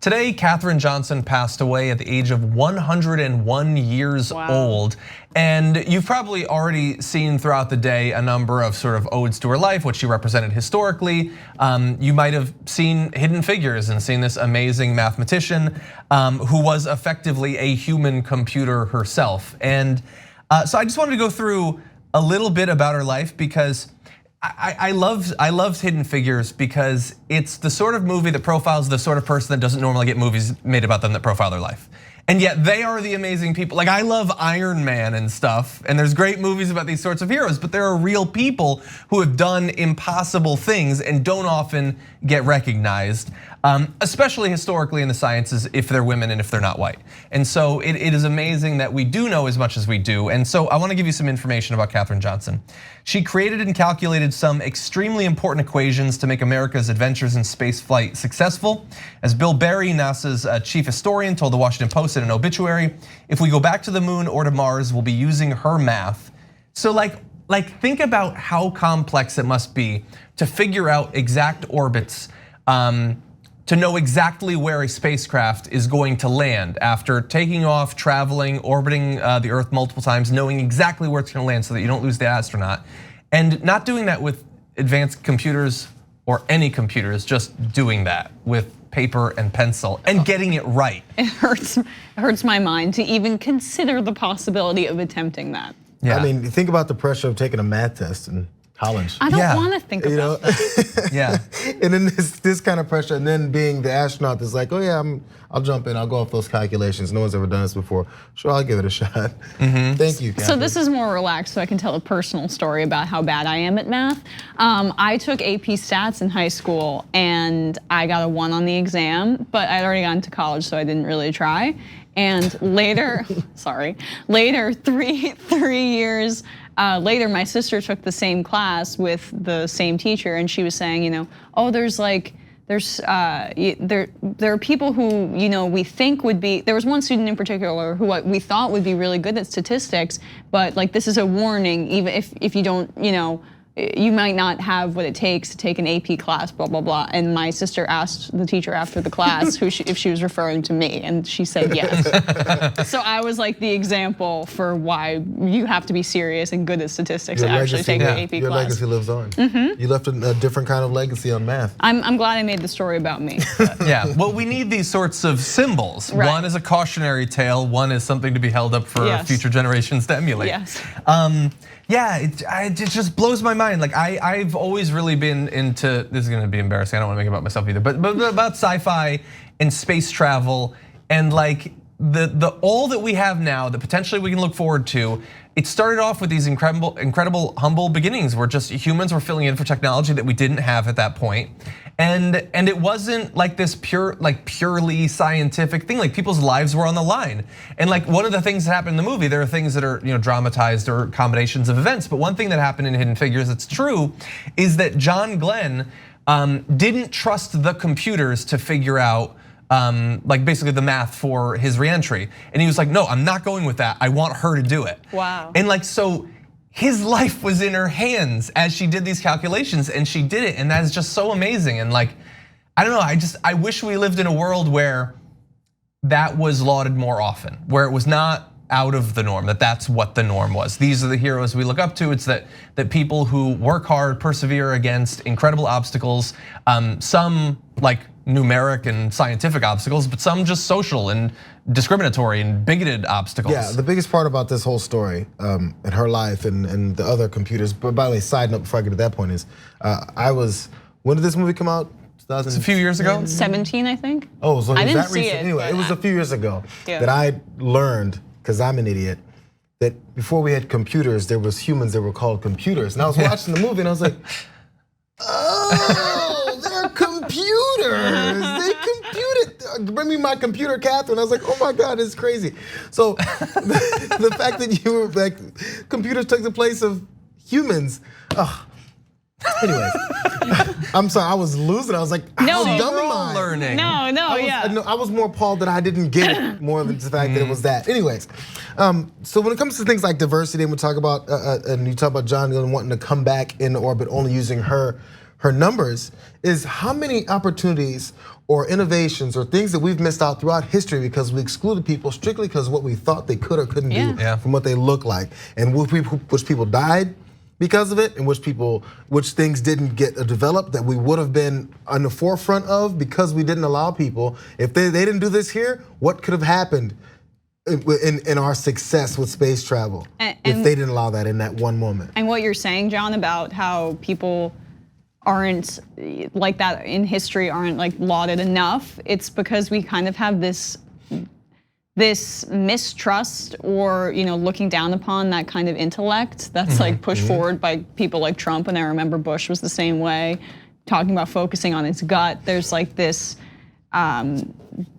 Today, Katherine Johnson passed away at the age of 101 years old. And you've probably already seen throughout the day a number of sort of odes to her life, what she represented historically. You might have seen Hidden Figures and seen this amazing mathematician who was effectively a human computer herself. And so I just wanted to go through a little bit about her life because I loved Hidden Figures because it's the sort of movie that profiles the sort of person that doesn't normally get movies made about them that profile their life. And yet they are the amazing people. Like, I love Iron Man and stuff, and there's great movies about these sorts of heroes, but there are real people who have done impossible things and don't often get recognized, especially historically in the sciences if they're women and if they're not white. And so it is amazing that we do know as much as we do. And so I wanna give you some information about Katherine Johnson. She created and calculated some extremely important equations to make America's adventures in spaceflight successful. As Bill Barry, NASA's chief historian, told the Washington Post in an obituary, if we go back to the moon or to Mars, we'll be using her math. So like think about how complex it must be to figure out exact orbits, to know exactly where a spacecraft is going to land after taking off, traveling, orbiting the Earth multiple times, knowing exactly where it's gonna land so that you don't lose the astronaut. And not doing that with advanced computers or any computers, just doing that with paper and pencil and getting it right. It hurts my mind to even consider the possibility of attempting that. Yeah. I mean, think about the pressure of taking a math test in college. I don't want to think about that. Yeah. And then this kind of pressure, and then being the astronaut that's like, oh yeah, I'll jump in, I'll go off those calculations. No one's ever done this before. Sure, I'll give it a shot. Thank you, Katherine. So this is more relaxed, so I can tell a personal story about how bad I am at math. I took AP Stats in high school, and I got a 1 on the exam, but I'd already gone to college, so I didn't really try. And later, later, three years later, my sister took the same class with the same teacher, and she was saying, oh, there are people who we think would be. There was one student in particular who we thought would be really good at statistics, but like this is a warning, even if you don't, you might not have what it takes to take an AP class, blah, blah, blah. And my sister asked the teacher after the class if she was referring to me, and she said yes. So I was like the example for why you have to be serious and good at statistics to actually take an AP class. Your legacy lives on. You left a different kind of legacy on math. I'm glad I made the story about me. Yeah, well, we need these sorts of symbols. Right. One is a cautionary tale, one is something to be held up for future generations to emulate. Yes. Yeah, it just blows my mind. Like I've always really been into, this is gonna be embarrassing, I don't wanna make it about myself either, but about sci-fi and space travel and like the all that we have now that potentially we can look forward to. It started off with these incredible humble beginnings where just humans were filling in for technology that we didn't have at that point. And it wasn't like this purely scientific thing, like people's lives were on the line. And like one of the things that happened in the movie, there are things that are dramatized or combinations of events, but one thing that happened in Hidden Figures that's true is that John Glenn didn't trust the computers to figure out like basically the math for his reentry. And he was like, no, I'm not going with that. I want her to do it. Wow. And like, so his life was in her hands as she did these calculations and she did it. And that is just so amazing. And like, I don't know, I wish we lived in a world where that was lauded more often, where it was not out of the norm, that's what the norm was. These are the heroes we look up to. It's that people who work hard, persevere against incredible obstacles, some like numeric and scientific obstacles, but some just social and discriminatory and bigoted obstacles. Yeah, the biggest part about this whole story and her life and the other computers, but by the way, side note before I get to that point is, when did this movie come out? It's a few years ago. 17, I think. Oh, so I didn't that see recent? it. Anyway, it was a few years ago Yeah. that I learned, because I'm an idiot, that before we had computers, there was humans that were called computers. And I was watching the movie and I was like, oh, they're computers. They computed. Bring me my computer, Katherine. I was like, oh my God, it's crazy. So the fact that you were like, computers took the place of humans. Anyways, I'm sorry, I was losing. I was like, No, I was dumb we're in all mine. learning. No, I was more appalled that I didn't get it more than the fact that it was that. Anyways, so when it comes to things like diversity, and we talk about, and you talk about John Glenn wanting to come back in orbit, only using her her numbers, is how many opportunities or innovations or things that we've missed out throughout history because we excluded people strictly because of what we thought they could or couldn't do from what they look like, and which people died because of it, and which things didn't get developed that we would have been on the forefront of because we didn't allow people. If they didn't do this here, what could have happened in our success with space travel if they didn't allow that in that one moment? And what you're saying, John, about how people aren't like that in history, aren't like lauded enough, it's because we kind of have this mistrust or looking down upon that kind of intellect that's like pushed forward by people like Trump. And I remember Bush was the same way, talking about focusing on his gut. There's like this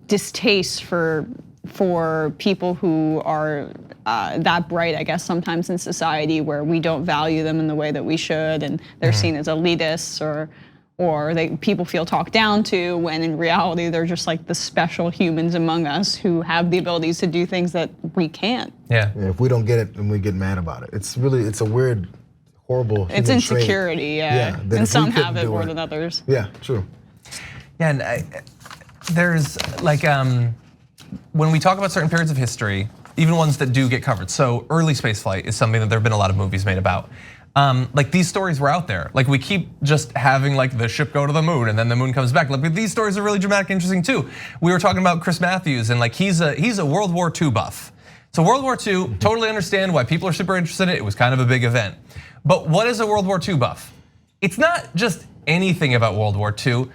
distaste for people who are that bright, I guess, sometimes in society, where we don't value them in the way that we should, and they're seen as elitists, or people feel talked down to, when in reality they're just like the special humans among us who have the abilities to do things that we can't. Yeah, if we don't get it, then we get mad about it. It's a weird, horrible human It's insecurity, trait. And some have it more than others. Yeah, true. Yeah, and there's like, when we talk about certain periods of history, even ones that do get covered. So early spaceflight is something that there have been a lot of movies made about. Like these stories were out there. Like we keep just having like the ship go to the moon and then the moon comes back. Like these stories are really dramatic, interesting too. We were talking about Chris Matthews, and like he's a World War II buff. So World War II, totally understand why people are super interested in it. It was kind of a big event. But what is a World War II buff? It's not just anything about World War II.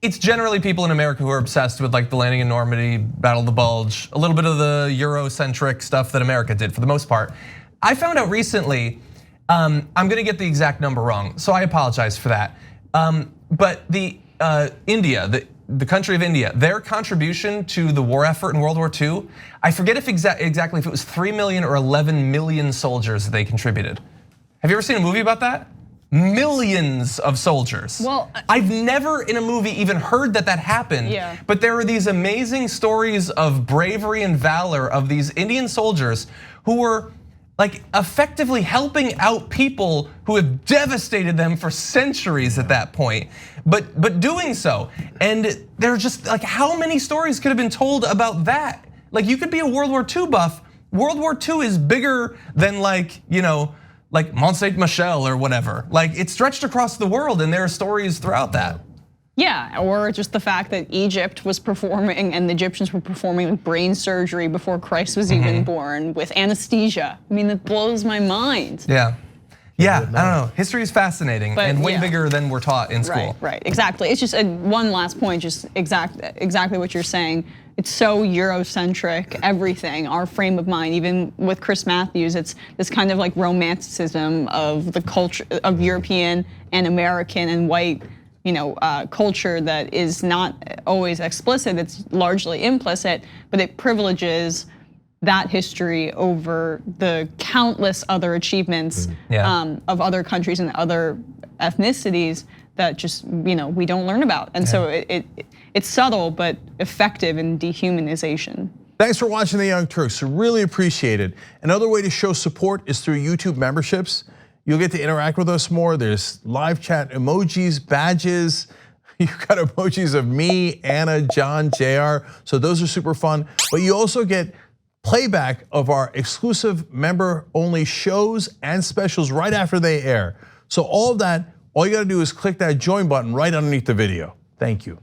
It's generally people in America who are obsessed with like the landing in Normandy, Battle of the Bulge, a little bit of the Eurocentric stuff that America did for the most part. I found out recently, I'm gonna get the exact number wrong, so I apologize for that. But India, the country of India, their contribution to the war effort in World War II, I forget if exactly if it was 3 million or 11 million soldiers that they contributed. Have you ever seen a movie about that? Millions of soldiers. Well, I've never in a movie even heard that happened. Yeah. But there are these amazing stories of bravery and valor of these Indian soldiers who were like effectively helping out people who have devastated them for centuries at that point, but doing so. And they're just like, how many stories could have been told about that? Like you could be a World War II buff. World War II is bigger than like Mont Saint Michel or whatever. Like it stretched across the world, and there are stories throughout that. Yeah, or just the fact that Egypt was performing and the Egyptians were performing brain surgery before Christ was even born with anesthesia. I mean, that blows my mind. Yeah, I don't know. History is fascinating and way bigger than we're taught in school. Right, exactly. It's just one last point, just exactly what you're saying. It's so Eurocentric, everything, our frame of mind, even with Chris Matthews, it's this kind of like romanticism of the culture of European and American and white culture that is not always explicit, it's largely implicit, but it privileges that history over the countless other achievements of other countries and other ethnicities that just we don't learn about. And so it's subtle but effective in dehumanization. Thanks for watching the Young Turks, really appreciate it. Another way to show support is through YouTube memberships. You'll get to interact with us more. There's live chat emojis, badges. You've got emojis of me, Anna, John, Jayar. So those are super fun. But you also get playback of our exclusive member-only shows and specials right after they air. So all of that, all you gotta do is click that join button right underneath the video. Thank you.